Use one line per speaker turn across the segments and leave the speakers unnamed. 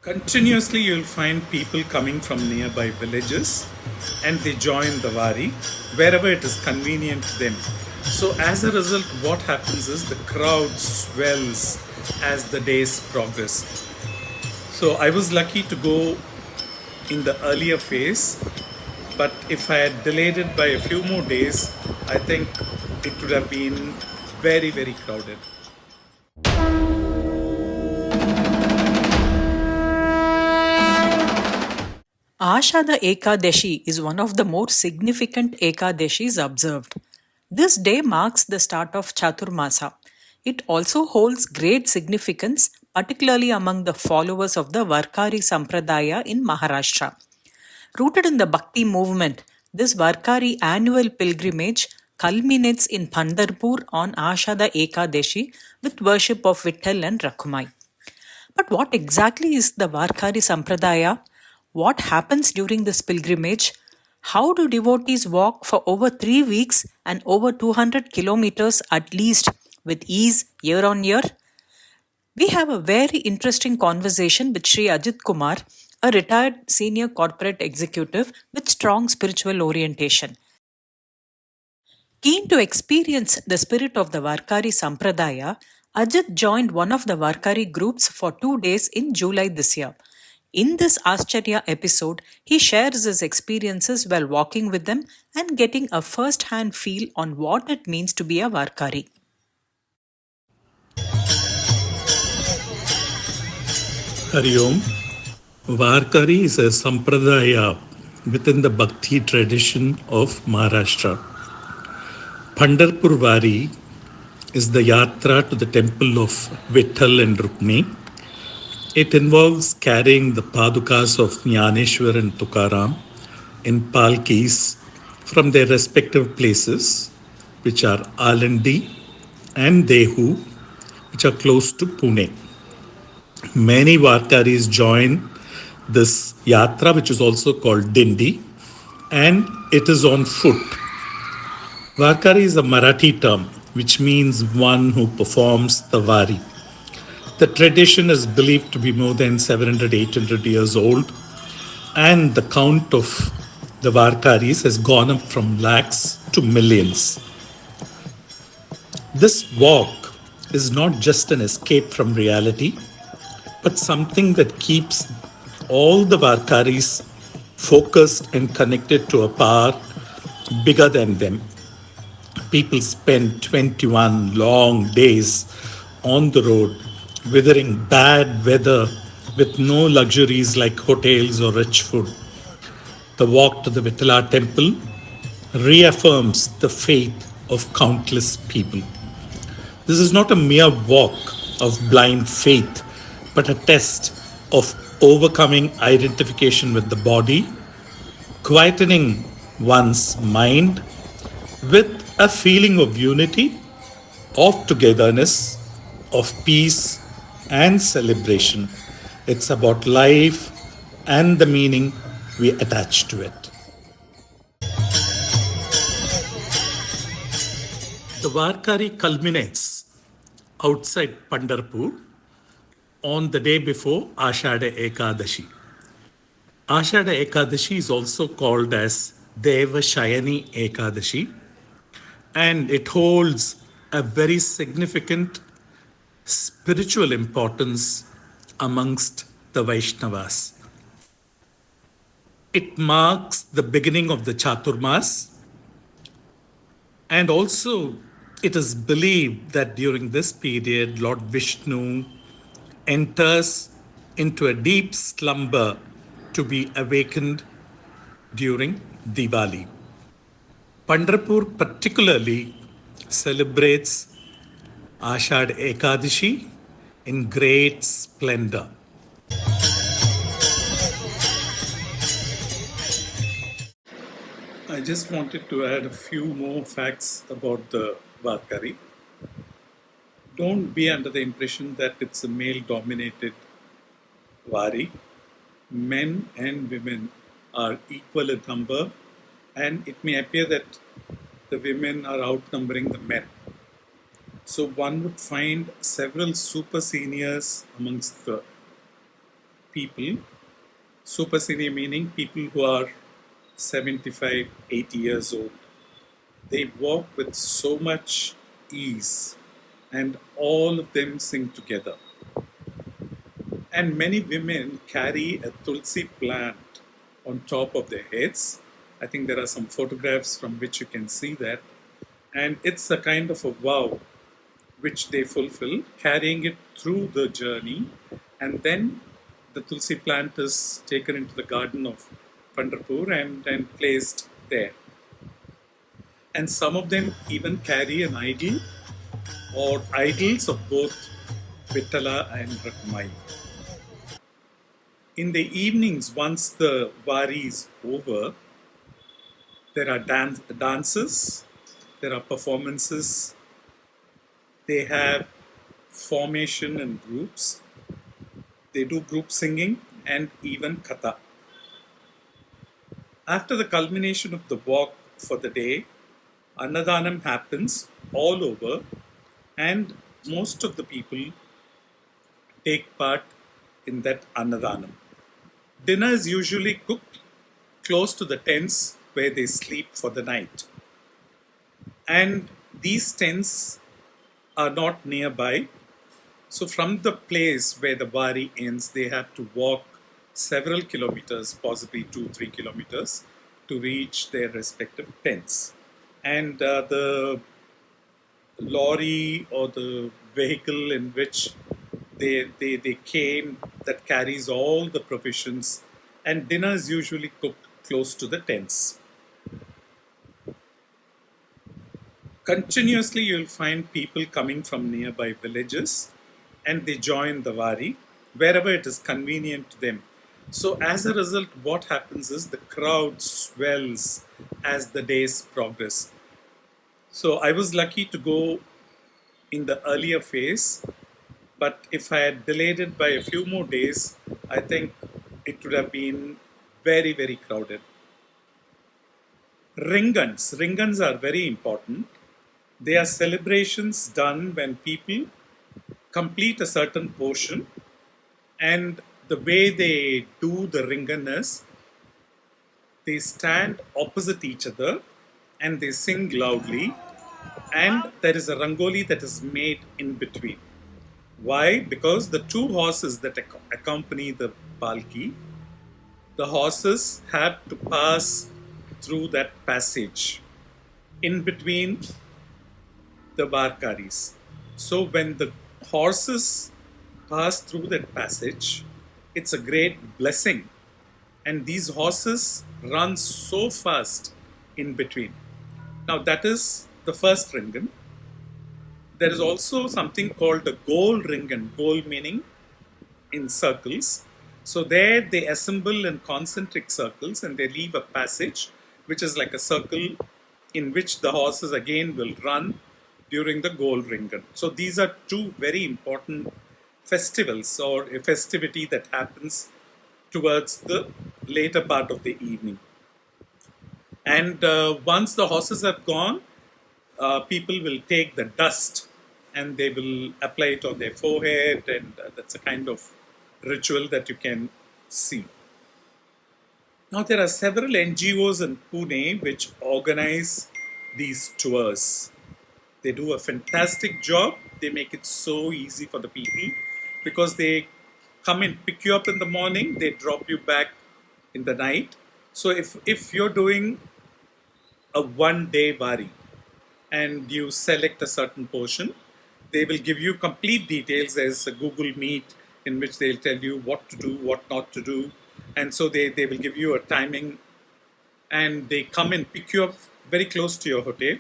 Continuously, you'll find people coming from nearby villages and they join the Wari wherever it is convenient to them. So, as a result, what happens is the crowd swells as the days progress. So, I was lucky to go in the earlier phase, but if I had delayed it by a few more days, I think it would have been very, very crowded.
Ashada Ekadashi is one of the more significant Ekadashis observed. This day marks the start of Chaturmasa. It also holds great significance, particularly among the followers of the Varkari Sampradaya in Maharashtra. Rooted in the Bhakti movement, this Varkari annual pilgrimage culminates in Pandharpur on Ashada Ekadashi with worship of Vitthal and Rakhumai. But what exactly is the Varkari Sampradaya? What happens during this pilgrimage? How do devotees walk for over 3 weeks and over 200 kilometers at least with ease year on year? We have a very interesting conversation with Shri Ajitkumar, a retired senior corporate executive with strong spiritual orientation. Keen to experience the spirit of the Varkari Sampradaya, Ajit joined one of the Varkari groups for 2 days in July this year. In this Āścarya episode, he shares his experiences while walking with them and getting a first hand feel on what it means to be a Varkari.
Hari Om. Varkari is a sampradaya within the Bhakti tradition of Maharashtra. Pandharpur Vari is the yatra to the temple of Vitthal and Rukmi. It involves carrying the padukas of Jnaneshwar and Tukaram in palkis from their respective places, which are Alandi and Dehu, which are close to Pune. Many Varkaris join this yatra, which is also called Dindi, and it is on foot. Varkari is a Marathi term which means one who performs the Vari. The tradition is believed to be more than 700-800 years old, and the count of the Varkaris has gone up from lakhs to millions. This walk is not just an escape from reality, but something that keeps all the Varkaris focused and connected to a power bigger than them. People spend 21 long days on the road, weathering bad weather with no luxuries like hotels or rich food. The walk to the Vittala temple reaffirms the faith of countless people. This is not a mere walk of blind faith, but a test of overcoming identification with the body, quietening one's mind with a feeling of unity, of togetherness, of peace and celebration. It's about life and the meaning we attach to it. The Varkari culminates outside Pandharpur on the day before Āścarya Ekadashi. Āścarya Ekadashi is also called as Deva Shayani Ekadashi, and it holds a very significant spiritual importance amongst the Vaishnavas. It marks the beginning of the Chaturmas, and also it is believed that during this period Lord Vishnu enters into a deep slumber to be awakened during Diwali. Pandharpur particularly celebrates Āścarya Ekadashi in great splendor. I just wanted to add a few more facts about the Varkari. Don't be under the impression that it's a male dominated Vari. Men and women are equal in number, and it may appear that the women are outnumbering the men. So one would find several super seniors amongst the people, super senior meaning people who are 75, 80 years old. They walk with so much ease, and all of them sing together. And many women carry a tulsi plant on top of their heads. I think there are some photographs from which you can see that. And it's a kind of a vow which they fulfill, carrying it through the journey. And then the tulsi plant is taken into the garden of Pandharpur and placed there. And some of them even carry an idol or idols of both Vittala and Rakumai. In the evenings, once the Vari is over, there are dances, there are performances, they have formation in groups, they do group singing and even katha. After the culmination of the walk for the day, Annadanam happens all over, and most of the people take part in that Annadanam. Dinner is usually cooked close to the tents where they sleep for the night. And these tents are not nearby. So from the place where the Wari ends, they have to walk several kilometers, possibly 2-3 kilometers, to reach their respective tents. And the lorry or the vehicle in which they came that carries all the provisions, and dinner is usually cooked close to the tents. Continuously, you'll find people coming from nearby villages and they join the Wari wherever it is convenient to them. So, as a result, what happens is the crowd swells as the days progress. So, I was lucky to go in the earlier phase, but if I had delayed it by a few more days, I think it would have been very, very crowded. Ringans are very important. They are celebrations done when people complete a certain portion, and the way they do the ringan is they stand opposite each other and they sing loudly, and there is a rangoli that is made in between. Why? Because the two horses that accompany the palki, the horses have to pass through that passage in between the Varkaris. So when the horses pass through that passage, it's a great blessing. And these horses run so fast in between. Now that is the first ringan. There is also something called a goal ringan, goal meaning in circles. So there they assemble in concentric circles and they leave a passage which is like a circle in which the horses again will run during the goal ringan. So these are two very important festivals or a festivity that happens towards the later part of the evening. And once the horses have gone, people will take the dust and they will apply it on their forehead, and that's a kind of ritual that you can see. Now there are several NGOs in Pune which organize these tours. They do a fantastic job. They make it so easy for the people because they come and pick you up in the morning, they drop you back in the night. So if you're doing a one-day Wari and you select a certain portion, they will give you complete details. There's a Google Meet in which they'll tell you what to do, what not to do. And so they will give you a timing, and they come and pick you up very close to your hotel,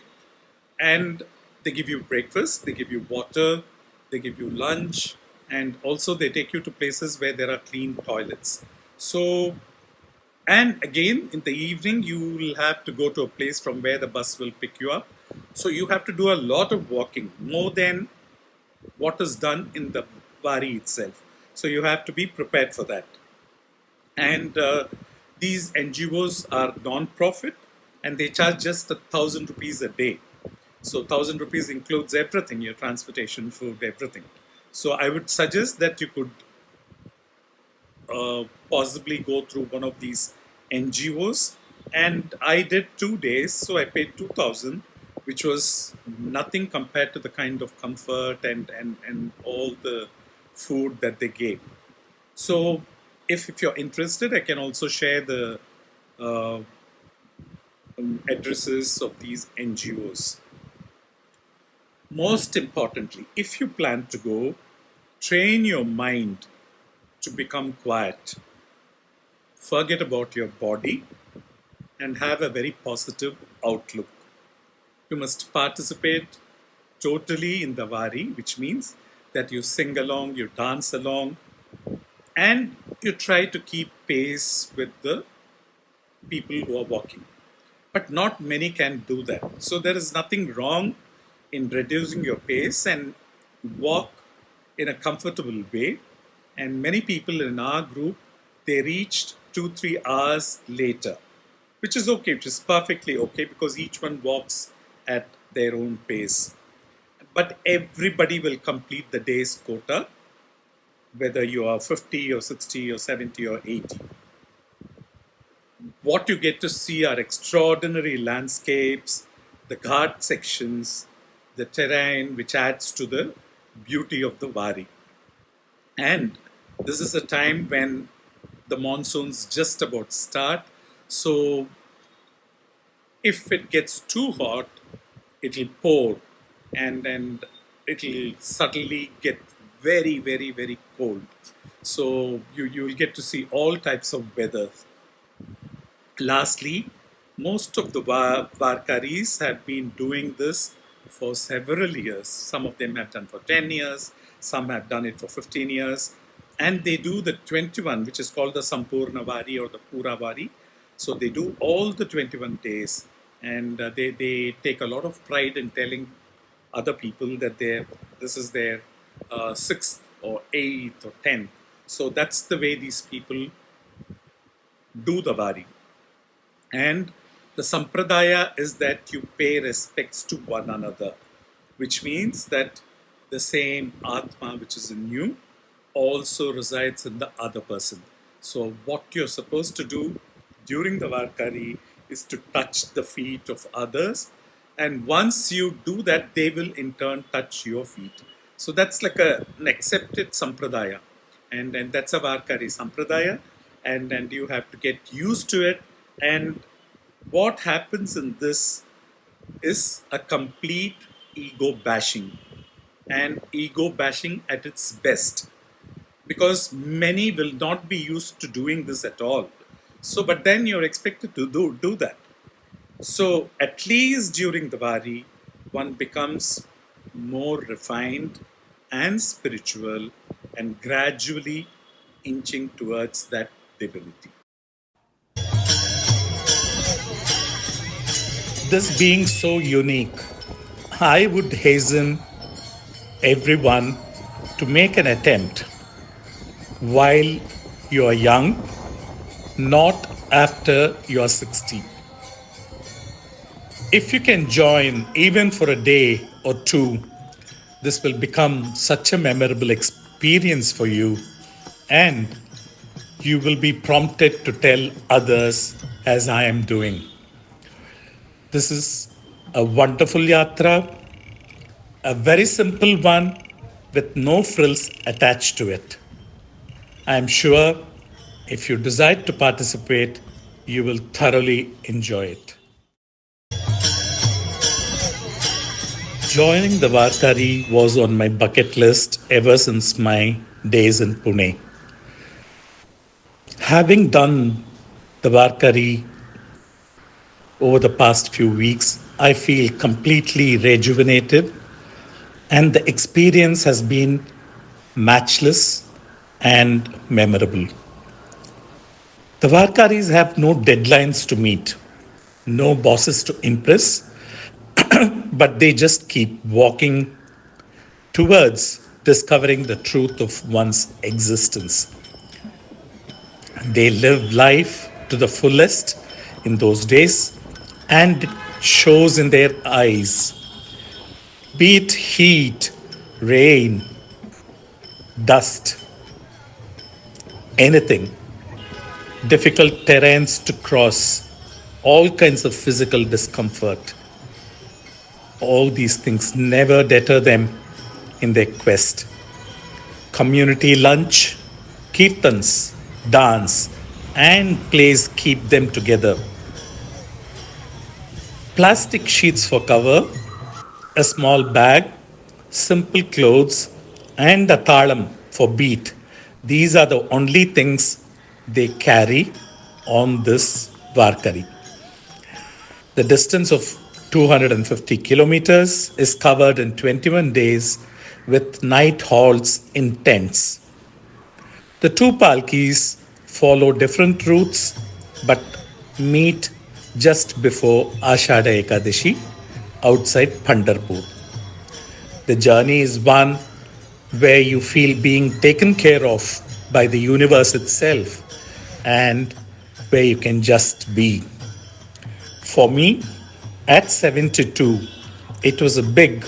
and they give you breakfast, they give you water, they give you lunch, and also they take you to places where there are clean toilets. So, and again in the evening you will have to go to a place from where the bus will pick you up. So you have to do a lot of walking, more than what is done in the Wari itself. So you have to be prepared for that. And these NGOs are non-profit and they charge just 1,000 rupees a day. So 1,000 rupees includes everything, your transportation, food, everything. So I would suggest that you could possibly go through one of these NGOs. And I did 2 days, so I paid 2,000, which was nothing compared to the kind of comfort and all the food that they gave. So, if you're interested, I can also share the uh, addresses of these NGOs. Most importantly, if you plan to go, train your mind to become quiet. Forget about your body and have a very positive outlook. You must participate totally in the Vari, which means that you sing along, you dance along, and you try to keep pace with the people who are walking. But not many can do that. So there is nothing wrong in reducing your pace and walk in a comfortable way. And many people in our group, they reached 2-3 hours later, which is okay, which is perfectly okay because each one walks at their own pace. But everybody will complete the day's quota, whether you are 50 or 60 or 70 or 80. What you get to see are extraordinary landscapes, the ghat sections, the terrain, which adds to the beauty of the Vari. And this is a time when the monsoons just about start. So if it gets too hot, it'll pour and it'll suddenly get very, very, very cold. So you'll get to see all types of weather. Lastly, most of the Varkaris have been doing this for several years. Some of them have done for 10 years, some have done it for 15 years, and they do the 21, which is called the Sampurna Vari or the Pura Vari. So they do all the 21 days, and they take a lot of pride in telling other people that this is their sixth or eighth or 10th. So that's the way these people do the Vari. And the Sampradaya is that you pay respects to one another, which means that the same Atma which is in you also resides in the other person. So what you're supposed to do during the Varkari is to touch the feet of others. And once you do that, they will in turn touch your feet. So that's like an accepted Sampradaya. And that's a Varkari Sampradaya. And you have to get used to it. And what happens in this is a complete ego bashing, and ego bashing at its best, because many will not be used to doing this at all. So, but then you're expected to do that. So, at least during the Vari, one becomes more refined and spiritual and gradually inching towards that divinity. This being so unique, I would hasten everyone to make an attempt while you are young, not after you are 60. If you can join even for a day or two, this will become such a memorable experience for you, and you will be prompted to tell others as I am doing. This is a wonderful yatra, a very simple one with no frills attached to it. I am sure if you decide to participate, you will thoroughly enjoy it. Joining the Varkari was on my bucket list ever since my days in Pune. Having done the Varkari over the past few weeks, I feel completely rejuvenated, and the experience has been matchless and memorable. The Varkaris have no deadlines to meet, no bosses to impress, but they just keep walking towards discovering the truth of one's existence. They live life to the fullest in those days, and it shows in their eyes. Be it heat, rain, dust, anything, difficult terrains to cross, all kinds of physical discomfort. All these things never deter them in their quest. Community lunch, kirtans, dance, and plays keep them together. Plastic sheets for cover, a small bag, simple clothes, and a thalam for beat. These are the only things they carry on this Varkari. The distance of 250 kilometers is covered in 21 days with night halts in tents. The two palkis follow different routes but meet just before Āścarya Ekadashi outside Pandharpur. The journey is one where you feel being taken care of by the universe itself and where you can just be. For me, at 72, it was a big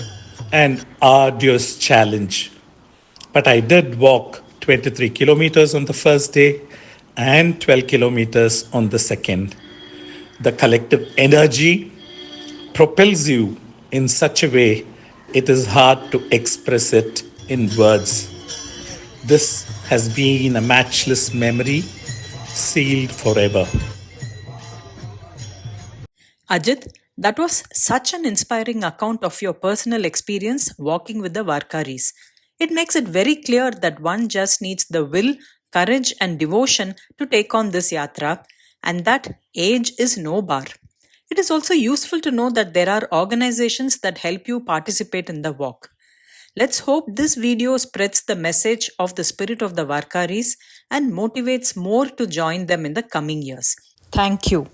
and arduous challenge. But I did walk 23 kilometers on the first day and 12 kilometers on the second. The collective energy propels you in such a way it is hard to express it in words. This has been a matchless memory, sealed forever.
Ajit, that was such an inspiring account of your personal experience walking with the Varkaris. It makes it very clear that one just needs the will, courage, and devotion to take on this yatra, and that age is no bar. It is also useful to know that there are organizations that help you participate in the walk. Let's hope this video spreads the message of the spirit of the Varkaris and motivates more to join them in the coming years. Thank you.